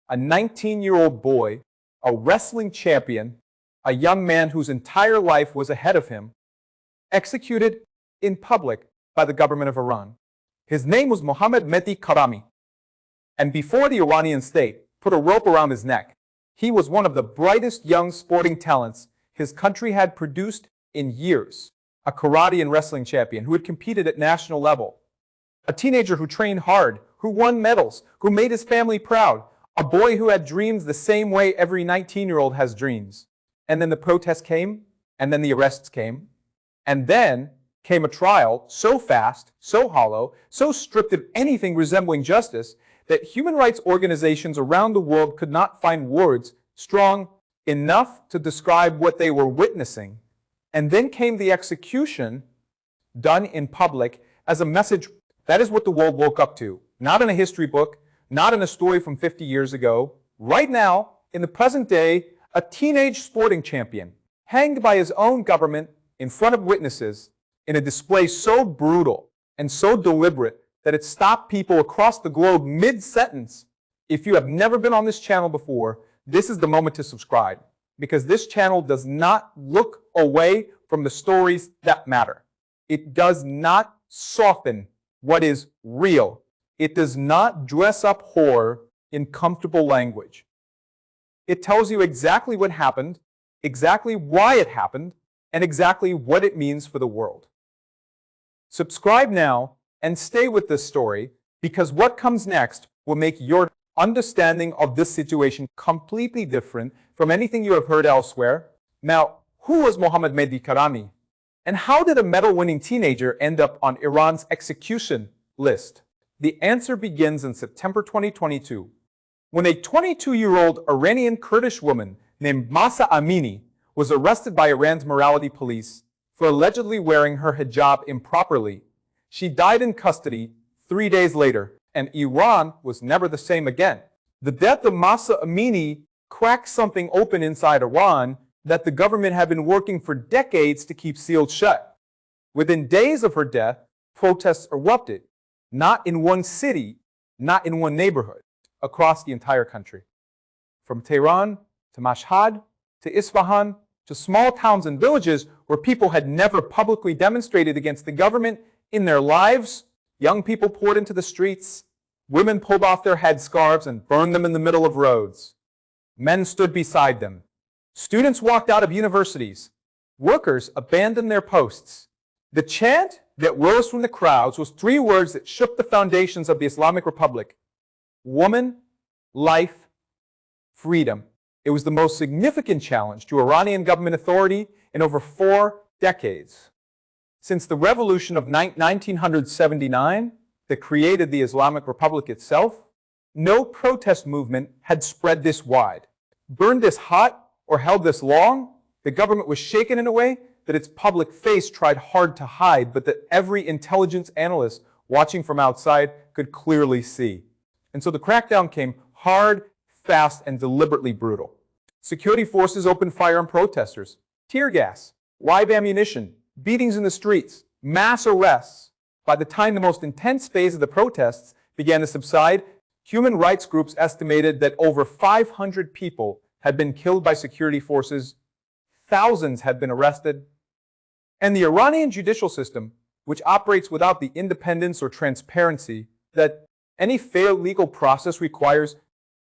a 19-year-old boy, a wrestling champion, a young man whose entire life was ahead of him, executed in public by the government of Iran. His name was Mohammadi Karami. And before the Iranian state put a rope around his neck, he was one of the brightest young sporting talents his country had produced in years. A karate and wrestling champion who had competed at national level. A teenager who trained hard, who won medals, who made his family proud. A boy who had dreams the same way every 19-year-old has dreams. And then the protests came, and then the arrests came, and then came a trial so fast, so hollow, so stripped of anything resembling justice that human rights organizations around the world could not find words strong enough to describe what they were witnessing. And then came the execution, done in public, as a message. That is what the world woke up to. Not in a history book, not in a story from 50 years ago. Right now, in the present day, a teenage sporting champion, hanged by his own government in front of witnesses in a display so brutal and so deliberate that it stopped people across the globe mid-sentence. If you have never been on this channel before, this is the moment to subscribe, because this channel does not look away from the stories that matter. It does not soften what is real. It does not dress up horror in comfortable language. It tells you exactly what happened, exactly why it happened, and exactly what it means for the world. Subscribe now and stay with this story, because what comes next will make your understanding of this situation completely different from anything you have heard elsewhere. Now, who was Mohammadi Karami? And how did a medal-winning teenager end up on Iran's execution list? The answer begins in September 2022, when a 22-year-old Iranian Kurdish woman named Mahsa Amini was arrested by Iran's morality police for allegedly wearing her hijab improperly. She died in custody 3 days later, and Iran was never the same again. The death of Mahsa Amini cracked something open inside Iran that the government had been working for decades to keep sealed shut. Within days of her death, protests erupted, not in one city, not in one neighborhood, across the entire country. From Tehran to Mashhad to Isfahan to small towns and villages where people had never publicly demonstrated against the government in their lives, young people poured into the streets, women pulled off their headscarves and burned them in the middle of roads. Men stood beside them. Students walked out of universities. Workers abandoned their posts. The chant that rose from the crowds was 3 words that shook the foundations of the Islamic Republic: woman, life, freedom. It was the most significant challenge to Iranian government authority in over 4 decades. Since the revolution of 1979 that created the Islamic Republic itself, no protest movement had spread this wide, burned this hot, or held this long. The government was shaken in a way that its public face tried hard to hide, but that every intelligence analyst watching from outside could clearly see. And so the crackdown came hard, fast, and deliberately brutal. Security forces opened fire on protesters, tear gas, live ammunition, beatings in the streets, mass arrests. By the time the most intense phase of the protests began to subside, human rights groups estimated that over 500 people had been killed by security forces, thousands had been arrested, and the Iranian judicial system, which operates without the independence or transparency that any fair legal process requires,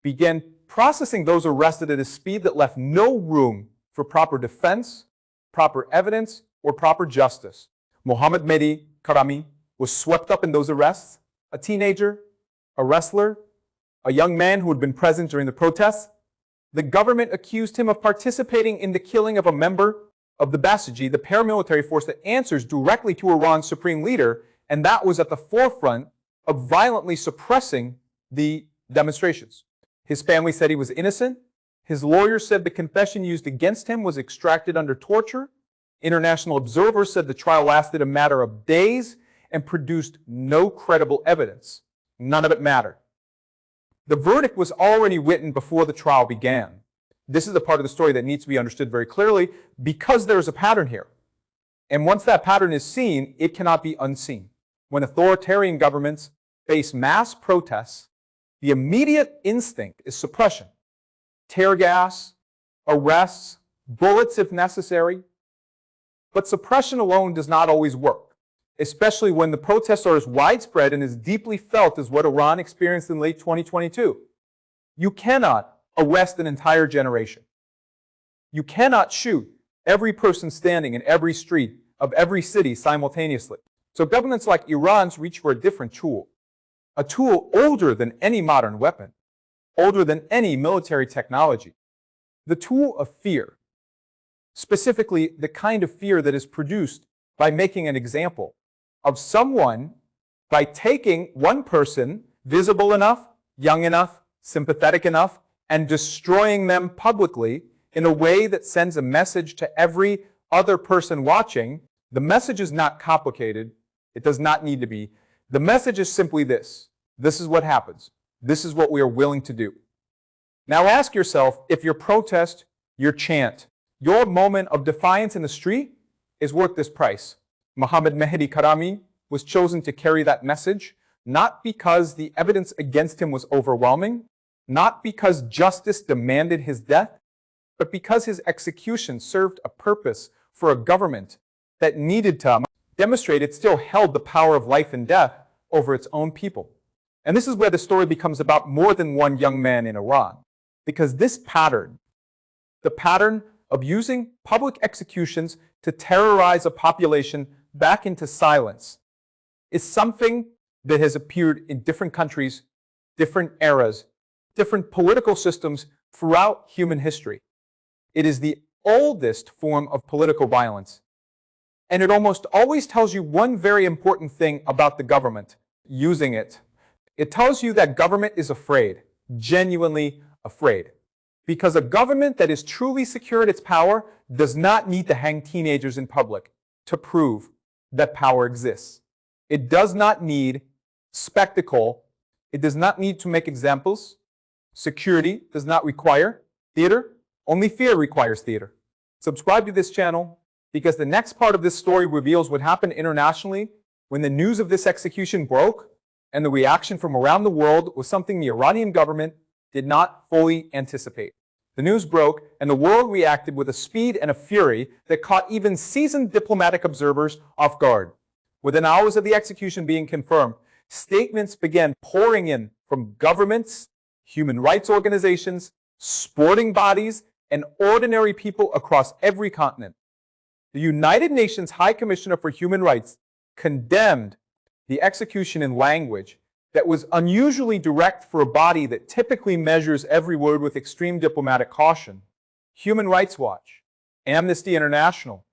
began processing those arrested at a speed that left no room for proper defense, proper evidence, or proper justice. Mohammadi Karami was swept up in those arrests, a teenager, a wrestler, a young man who had been present during the protests. The government accused him of participating in the killing of a member of the Basiji, the paramilitary force that answers directly to Iran's supreme leader, and that was at the forefront of violently suppressing the demonstrations. His family said he was innocent. His lawyers said the confession used against him was extracted under torture. International observers said the trial lasted a matter of days and produced no credible evidence. None of it mattered. The verdict was already written before the trial began. This is the part of the story that needs to be understood very clearly, because there's a pattern here. And once that pattern is seen, it cannot be unseen. When authoritarian governments face mass protests, the immediate instinct is suppression. Tear gas, arrests, bullets if necessary. But suppression alone does not always work, especially when the protests are as widespread and as deeply felt as what Iran experienced in late 2022. You cannot arrest an entire generation. You cannot shoot every person standing in every street of every city simultaneously. So governments like Iran's reach for a different tool, a tool older than any modern weapon, older than any military technology, the tool of fear, specifically the kind of fear that is produced by making an example of someone, by taking one person visible enough, young enough, sympathetic enough, and destroying them publicly in a way that sends a message to every other person watching. The message is not complicated. It does not need to be. The message is simply this. This is what happens. This is what we are willing to do. Now ask yourself if your protest, your chant, your moment of defiance in the street is worth this price. Mohammad Mehdi Karami was chosen to carry that message, not because the evidence against him was overwhelming, not because justice demanded his death, but because his execution served a purpose for a government that needed to demonstrate it still held the power of life and death over its own people. And this is where the story becomes about more than one young man in Iran, because this pattern, the pattern of using public executions to terrorize a population back into silence, is something that has appeared in different countries, different eras, different political systems throughout human history. It is the oldest form of political violence. And it almost always tells you one very important thing about the government using it. It tells you that government is afraid, genuinely afraid. Because a government that is truly secure in its power does not need to hang teenagers in public to prove that power exists. It does not need spectacle. It does not need to make examples. Security does not require theater. Only fear requires theater. Subscribe to this channel, because the next part of this story reveals what happened internationally when the news of this execution broke, and the reaction from around the world was something the Iranian government did not fully anticipate. The news broke, and the world reacted with a speed and a fury that caught even seasoned diplomatic observers off guard. Within hours of the execution being confirmed, statements began pouring in from governments, human rights organizations, sporting bodies, and ordinary people across every continent. The United Nations High Commissioner for Human Rights condemned the execution in language that was unusually direct for a body that typically measures every word with extreme diplomatic caution. Human Rights Watch, Amnesty International.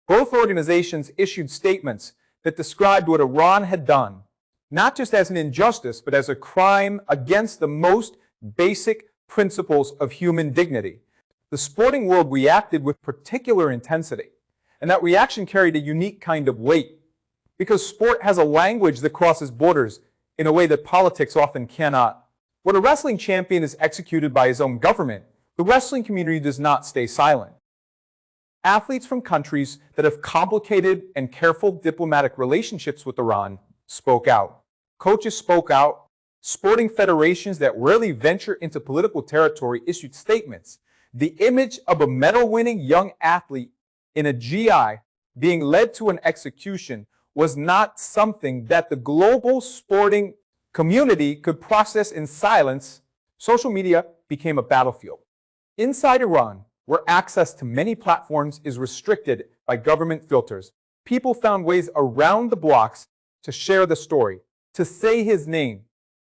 Both organizations issued statements that described what Iran had done, not just as an injustice, but as a crime against the most basic principles of human dignity. The sporting world reacted with particular intensity, and that reaction carried a unique kind of weight, because sport has a language that crosses borders in a way that politics often cannot. When a wrestling champion is executed by his own government, the wrestling community does not stay silent. Athletes from countries that have complicated and careful diplomatic relationships with Iran spoke out. Coaches spoke out. Sporting federations that rarely venture into political territory issued statements. The image of a medal-winning young athlete in a GI being led to an execution was not something that the global sporting community could process in silence. Social media became a battlefield. Inside Iran, where access to many platforms is restricted by government filters, people found ways around the blocks to share the story, to say his name,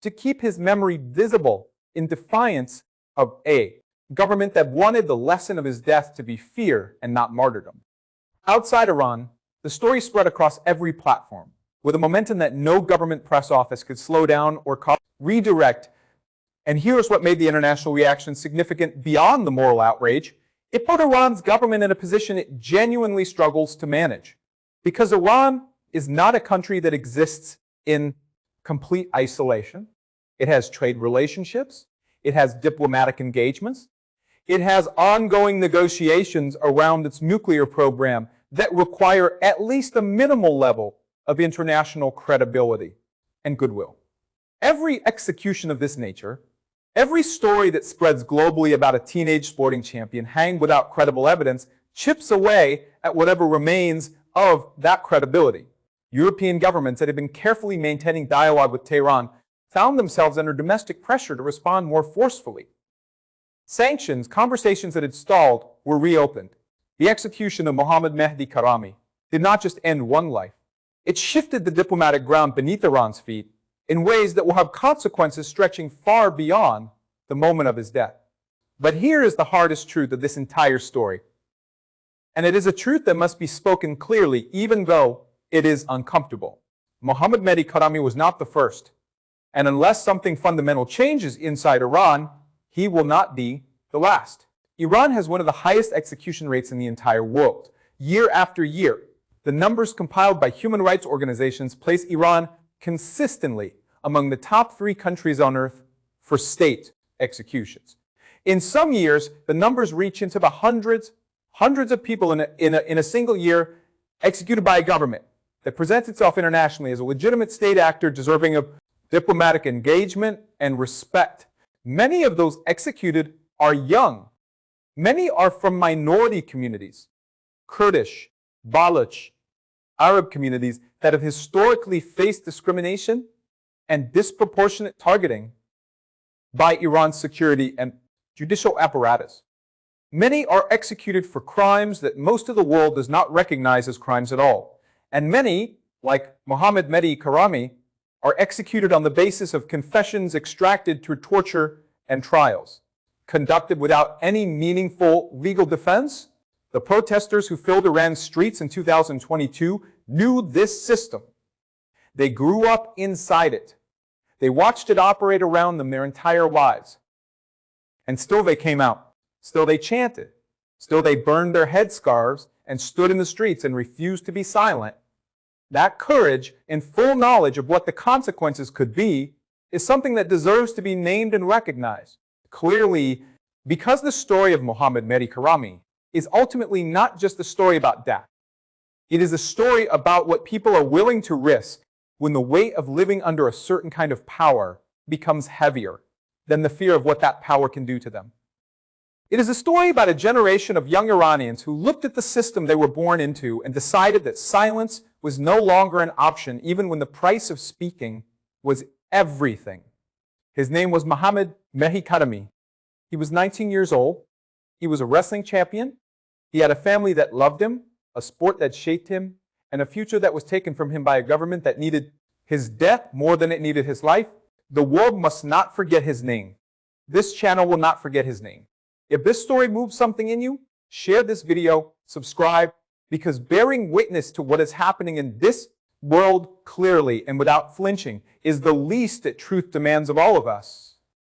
to keep his memory visible in defiance of a government that wanted the lesson of his death to be fear and not martyrdom. Outside Iran, the story spread across every platform, with a momentum that no government press office could slow down or redirect. And here's what made the international reaction significant beyond the moral outrage. It put Iran's government in a position it genuinely struggles to manage. Because Iran is not a country that exists in complete isolation. It has trade relationships. It has diplomatic engagements. It has ongoing negotiations around its nuclear program that require at least a minimal level of international credibility and goodwill. Every execution of this nature, every story that spreads globally about a teenage sporting champion hanged without credible evidence chips away at whatever remains of that credibility. European governments that had been carefully maintaining dialogue with Tehran found themselves under domestic pressure to respond more forcefully. Sanctions, conversations that had stalled, were reopened. The execution of Mohammadi Karami did not just end one life. It shifted the diplomatic ground beneath Iran's feet in ways that will have consequences stretching far beyond the moment of his death. But here is the hardest truth of this entire story. And it is a truth that must be spoken clearly, even though it is uncomfortable. Mohammadi Karami was not the first. And unless something fundamental changes inside Iran, he will not be the last. Iran has one of the highest execution rates in the entire world. Year after year, the numbers compiled by human rights organizations place Iran consistently among the top 3 countries on earth for state executions. In some years, the numbers reach into the hundreds of people in a single year executed by a government that presents itself internationally as a legitimate state actor deserving of diplomatic engagement and respect. Many of those executed are young. Many are from minority communities, Kurdish, Baloch, Arab communities that have historically faced discrimination and disproportionate targeting by Iran's security and judicial apparatus. Many are executed for crimes that most of the world does not recognize as crimes at all. And many, like Mohammadi Karami, are executed on the basis of confessions extracted through torture and trials, conducted without any meaningful legal defense. The protesters who filled Iran's streets in 2022 knew this system. They grew up inside it. They watched it operate around them their entire lives. And still they came out. Still they chanted. Still they burned their headscarves and stood in the streets and refused to be silent. That courage and full knowledge of what the consequences could be is something that deserves to be named and recognized. Clearly, because the story of Mohammadi Karami is ultimately not just a story about death. It is a story about what people are willing to risk when the weight of living under a certain kind of power becomes heavier than the fear of what that power can do to them. It is a story about a generation of young Iranians who looked at the system they were born into and decided that silence was no longer an option, even when the price of speaking was everything. His name was Mohammadi Karami. He was 19 years old. He was a wrestling champion. He had a family that loved him, a sport that shaped him, and a future that was taken from him by a government that needed his death more than it needed his life. The world must not forget his name. This channel will not forget his name. If this story moves something in you, share this video, subscribe, because bearing witness to what is happening in this world clearly and without flinching is the least that truth demands of all of us.